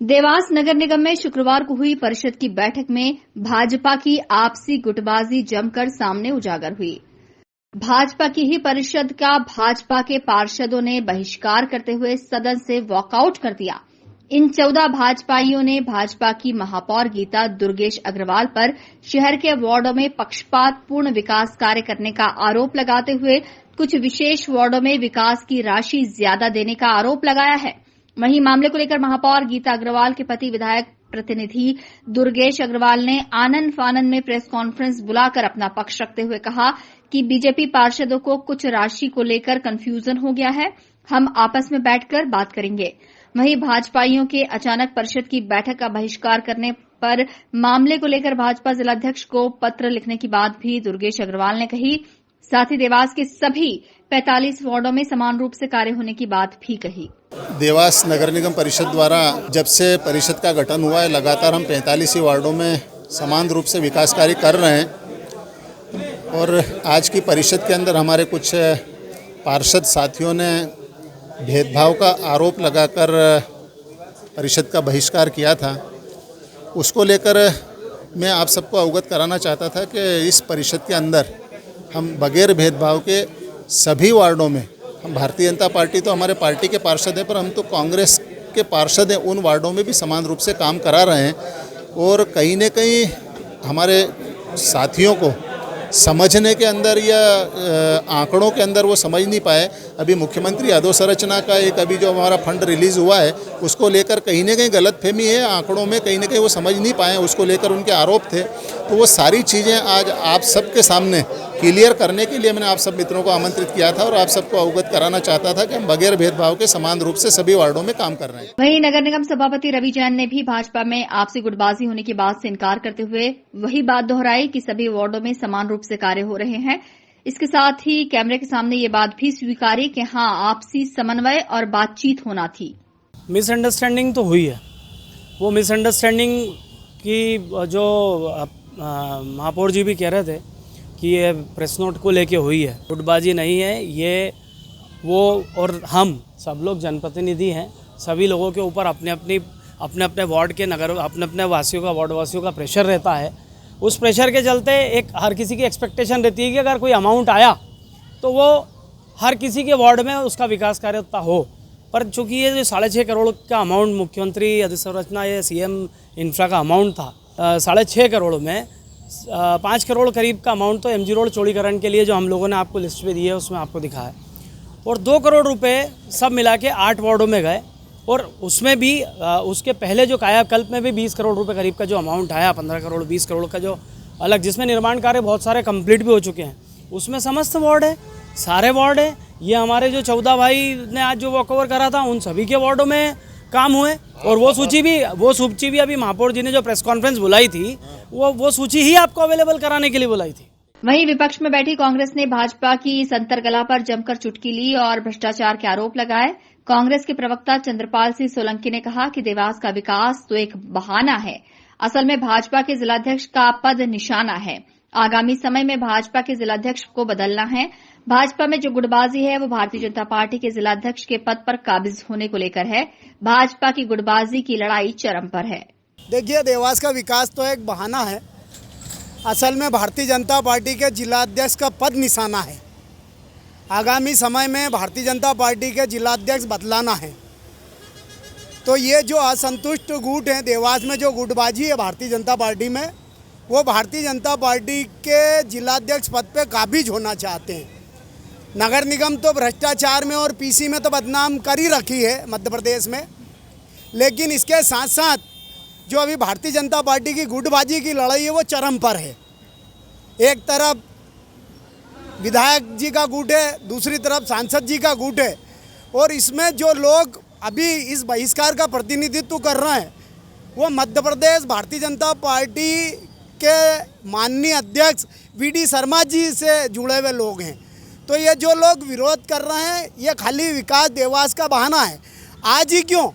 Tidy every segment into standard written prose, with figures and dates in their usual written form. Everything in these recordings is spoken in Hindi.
देवास नगर निगम में शुक्रवार को हुई परिषद की बैठक में भाजपा की आपसी गुटबाजी जमकर सामने उजागर हुई। भाजपा की ही परिषद का भाजपा के पार्षदों ने बहिष्कार करते हुए सदन से वॉकआउट कर दिया। इन 14 भाजपाइयों ने भाजपा की महापौर गीता दुर्गेश अग्रवाल पर शहर के वार्डों में पक्षपातपूर्ण विकास कार्य करने का आरोप लगाते हुए कुछ विशेष वार्डों में विकास की राशि ज्यादा देने का आरोप लगाया है। वहीं मामले को लेकर महापौर गीता अग्रवाल के पति विधायक प्रतिनिधि दुर्गेश अग्रवाल ने आनन फानन में प्रेस कॉन्फ्रेंस बुलाकर अपना पक्ष रखते हुए कहा कि बीजेपी पार्षदों को कुछ राशि को लेकर कंफ्यूजन हो गया है, हम आपस में बैठकर बात करेंगे। वहीं भाजपाइयों के अचानक परिषद की बैठक का बहिष्कार करने पर मामले को लेकर भाजपा जिलाध्यक्ष को पत्र लिखने की बात भी दुर्गेश अग्रवाल ने कही। साथ ही देवास के सभी 45 वार्डों में समान रूप से कार्य होने की बात भी कही। देवास नगर निगम परिषद द्वारा जब से परिषद का गठन हुआ है, लगातार हम 45 ही वार्डों में समान रूप से विकास कार्य कर रहे हैं। और आज की परिषद के अंदर हमारे कुछ पार्षद साथियों ने भेदभाव का आरोप लगाकर परिषद का बहिष्कार किया था। उसको लेकर मैं आप सबको अवगत कराना चाहता था कि इस परिषद के अंदर हम बगैर भेदभाव के सभी वार्डों में, हम भारतीय जनता पार्टी तो हमारे पार्टी के पार्षद हैं, पर हम तो कांग्रेस के पार्षद हैं, उन वार्डों में भी समान रूप से काम करा रहे हैं। और कहीं न कहीं हमारे साथियों को समझने के अंदर या आंकड़ों के अंदर वो समझ नहीं पाए। अभी मुख्यमंत्री अधोसंरचना का एक अभी जो हमारा फंड रिलीज़ हुआ है, उसको लेकर कहीं न कहीं गलतफहमी है, आंकड़ों में कहीं न कहीं वो समझ नहीं पाए, उसको लेकर उनके आरोप थे। तो वो सारी चीज़ें आज आप सबके सामने क्लियर करने के लिए मैंने आप सब मित्रों को आमंत्रित किया था और आप सबको अवगत कराना चाहता था कि हम बगैर भेदभाव के समान रूप से सभी वार्डों में काम कर रहे हैं। वहीं नगर निगम सभापति रवि जैन ने भी भाजपा में आपसी गुटबाजी होने की बात से इनकार करते हुए वही बात दोहराई कि सभी वार्डों में समान रूप से कार्य हो रहे हैं। इसके साथ ही कैमरे के सामने ये बात भी स्वीकारी कि हाँ, आपसी समन्वय और बातचीत होना थी। मिसअंडरस्टैंडिंग तो हुई है। वो मिसअंडरस्टैंडिंग की जो महापौर जी भी कह रहे थे कि ये प्रेस नोट को लेके हुई है, गुटबाजी नहीं है ये। वो और हम सब लोग जनप्रतिनिधि हैं, सभी लोगों के ऊपर अपने अपने वार्ड के अपने वासियों का, वार्ड वासियों का प्रेशर रहता है। उस प्रेशर के चलते एक हर किसी की एक्सपेक्टेशन रहती है कि अगर कोई अमाउंट आया तो वो हर किसी के वार्ड में उसका विकास कार्य होता हो। पर चूँकि ये जो 6.5 करोड़ का अमाउंट मुख्यमंत्री अधोसंरचना या सीएम इंफ्रा का अमाउंट था, 6.5 करोड़ में 5 करोड़ करीब का अमाउंट तो एमजी रोड चौड़ीकरण के लिए जो हम लोगों ने आपको लिस्ट पे दी है उसमें आपको दिखा है। और 2 करोड़ रुपए सब मिला के 8 वार्डों में गए। और उसमें भी उसके पहले जो कायाकल्प में भी 20 करोड़ रुपए करीब का जो अमाउंट आया, 15 करोड़ 20 करोड़ का जो अलग, जिसमें निर्माण कार्य बहुत सारे कंप्लीट भी हो चुके हैं, उसमें समस्त वार्ड है, सारे वार्ड है। ये हमारे जो 14 भाई ने आज जो वॉकओवर करा था उन सभी के वार्डों में काम हुए। और वो सूची भी अभी महापौर जी ने जो प्रेस कॉन्फ्रेंस बुलाई थी वो सूची ही आपको अवेलेबल कराने के लिए बुलाई थी। वहीं विपक्ष में बैठी कांग्रेस ने भाजपा की संतरगला पर जमकर चुटकी ली और भ्रष्टाचार के आरोप लगाए। कांग्रेस के प्रवक्ता चंद्रपाल सिंह सोलंकी ने कहा कि देवास का विकास तो एक बहाना है, असल में भाजपा के जिलाध्यक्ष का पद निशाना है। आगामी समय में भाजपा के जिलाध्यक्ष को बदलना है। भाजपा में जो गुटबाजी है वो भारतीय जनता पार्टी के जिलाध्यक्ष के पद पर काबिज होने को लेकर है। भाजपा की गुटबाजी की लड़ाई चरम पर है। देखिए, देवास का विकास तो एक बहाना है, असल में भारतीय जनता पार्टी के जिलाध्यक्ष का पद निशाना है। आगामी समय में भारतीय जनता पार्टी के जिलाध्यक्ष बदलाना है। तो ये जो असंतुष्ट गुट हैं देवास में, जो गुटबाजी है भारतीय जनता पार्टी में, वो भारतीय जनता पार्टी के जिलाध्यक्ष पद पे काबिज होना चाहते हैं। नगर निगम तो भ्रष्टाचार में और पीसी में तो बदनाम कर ही रखी है मध्य प्रदेश में, लेकिन इसके साथ साथ जो अभी भारतीय जनता पार्टी की गुटबाजी की लड़ाई है वो चरम पर है। एक तरफ विधायक जी का गुट है, दूसरी तरफ सांसद जी का गुट है। और इसमें जो लोग अभी इस बहिष्कार का प्रतिनिधित्व कर रहे हैं वो मध्य प्रदेश भारतीय जनता पार्टी के माननीय अध्यक्ष वीडी शर्मा जी से जुड़े हुए लोग हैं। तो ये जो लोग विरोध कर रहे हैं ये खाली विकास देवास का बहाना है। आज ही क्यों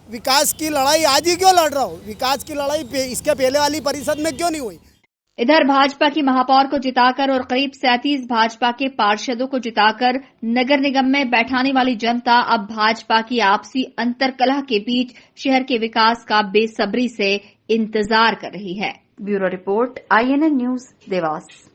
विकास की लड़ाई आज ही क्यों लड़ रहा हो? विकास की लड़ाई इसके पहले वाली परिषद में क्यों नहीं हुई? इधर भाजपा की महापौर को जिताकर और करीब 37 भाजपा के पार्षदों को जिताकर नगर निगम में बैठाने वाली जनता अब भाजपा की आपसी अंतर्कलह के बीच शहर के विकास का बेसब्री से इंतजार कर रही है। Bureau report, INN news, Dewas.